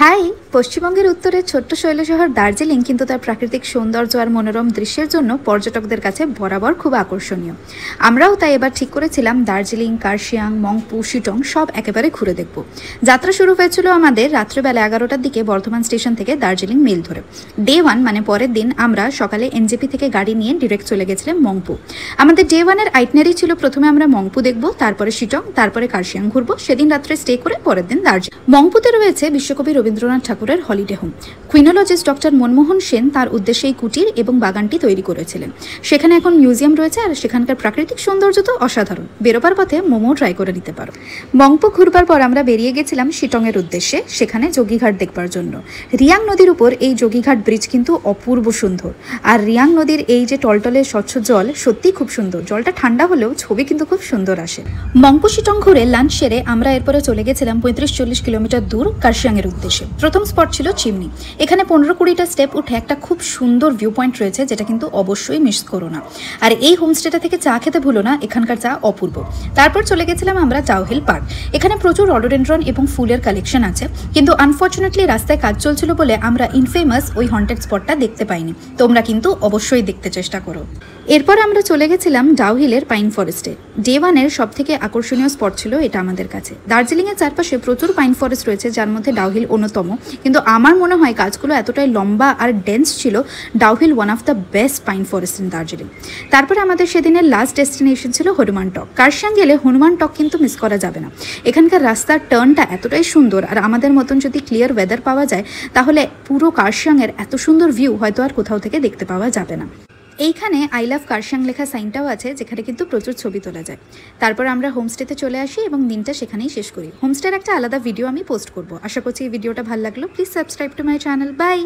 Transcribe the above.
High. পশ্চিমবঙ্গের উত্তরের ছোট্ট শৈল শহর দার্জিলিং কিন্তু তার প্রাকৃতিক সৌন্দর্য আর মনোরম দৃশ্যের জন্য পর্যটকদের কাছে বরাবর খুব আকর্ষণীয়। আমরাও তাই এবার ঠিক করেছিলাম দার্জিলিং, কার্শিয়াং, মংপু, শিটং সব একেবারে ঘুরে দেখব। যাত্রা শুরু হয়েছিল আমাদের রাত্রেবেলা 11টার দিকে বর্ধমান স্টেশন থেকে দার্জিলিং মেল ধরে। ডে 1 মানে পরের দিন আমরা সকালে এনজেপি থেকে গাড়ি নিয়ে ডিরেক্ট চলে গেছিলাম মংপু। আমাদের ডে 1-এর আইটনারি ছিল প্রথমে আমরা মংপু দেখব, তারপরে শিটং, তারপরে কার্শিয়াং ঘুরবো। সেদিন রাত্রে স্টে করে পরের দিন দার্জিলিং। মংপুতে রয়েছে বিশ্বকবি রবীন্দ্রনাথ ঠাকুরের holiday home. Quinologist doctor Manmohan Sen তার উদ্দেশ্যে এই কুটির এবং বাগানটি তৈরি করেছিলেন। সেখানে এখন মিউজিয়াম রয়েছে আর সেখানকার প্রাকৃতিক সৌন্দর্য তো অসাধারণ। বেরোবার পথে মোমো ট্রাই করে নিতে পারো। মংপু ঘুরবার পর আমরা বেরিয়ে গেছিলাম শিটংয়ের উদ্দেশ্যে, সেখানে যোগীঘাট দেখবার জন্য। রিয়াং নদীর উপর এই যোগীঘাট ব্রিজ কিন্তু অপূর্ব সুন্দর। আর রিয়াং নদীর এই যে টলটলে স্বচ্ছ জল সত্যি খুব সুন্দর। জলটা ঠান্ডা হলেও ছবি কিন্তু খুব সুন্দর আসে। মংপু শিটং ঘুরে লাঞ্চ সেরে আমরা এরপরে চলে গেছিলাম 35-40 কিলোমিটার দূর কার্শিয়াংয়ের উদ্দেশ্যে। প্রথম স্পট ছিল চিমনি। এখানে 15-20টা স্টেপ উঠে একটা খুব সুন্দর ভিউ পয়েন্ট রয়েছে, যেটা কিন্তু অবশ্যই মিস করো না। আর এই হোমস্টেটা থেকে চা খেতে ভুলো না, এখানকার চা অপূর্ব। তারপর চলে গেছিলাম আমরা ডাউহিল পার্ক। এখানে প্রচুর রডোডেন্ড্রন এবং ফুলের কালেকশন আছে, কিন্তু আনফর্চুনেটলি রাস্তায় কাজ চলছিল বলে আমরা ইনফেমাস ওই হন্টেড স্পটটা দেখতে পাইনি। তোমরা কিন্তু অবশ্যই দেখতে চেষ্টা করো। এরপর আমরা চলে গেছিলাম ডাউহিলের পাইন ফরেস্টে। ডে 1-এর সব থেকে আকর্ষণীয় স্পট ছিল এটা আমাদের কাছে। দার্জিলিংয়ের চারপাশে প্রচুর পাইন ফরেস্ট রয়েছে, যার মধ্যে ডাউহিল অন্যতম। কিন্তু আমার মনে হয় গাছগুলো এতটাই লম্বা আর ডেন্স ছিল, Dowhill one of the best pine forest in Darjeeling. তারপরে আমাদের সেদিনের লাস্ট ডেস্টিনেশন ছিল হনুমান টক। কার্শিয়াং গেলে হনুমান টক কিন্তু মিস করা যাবে না। এখানকার রাস্তার টার্নটা এতটাই সুন্দর, আর আমাদের মতন যদি ক্লিয়ার ওয়েদার পাওয়া যায় তাহলে পুরো কার্শিয়াংয়ের এত সুন্দর ভিউ হয়তো আর কোথাও থেকে দেখতে পাওয়া যাবে না। এইখানে আই লাভ কার্শিয়াং লেখা সাইনটাও আছে, যেখানে কিন্তু প্রচুর ছবি তোলা যায়। তারপর আমরা হোমস্টেতে চলে আসি এবং দিনটা সেখানেই শেষ করি। হোমস্টের একটা আলাদা ভিডিও আমি পোস্ট করব। আশা করছি এই ভিডিওটা ভালো লাগলো। Please subscribe to my channel. By.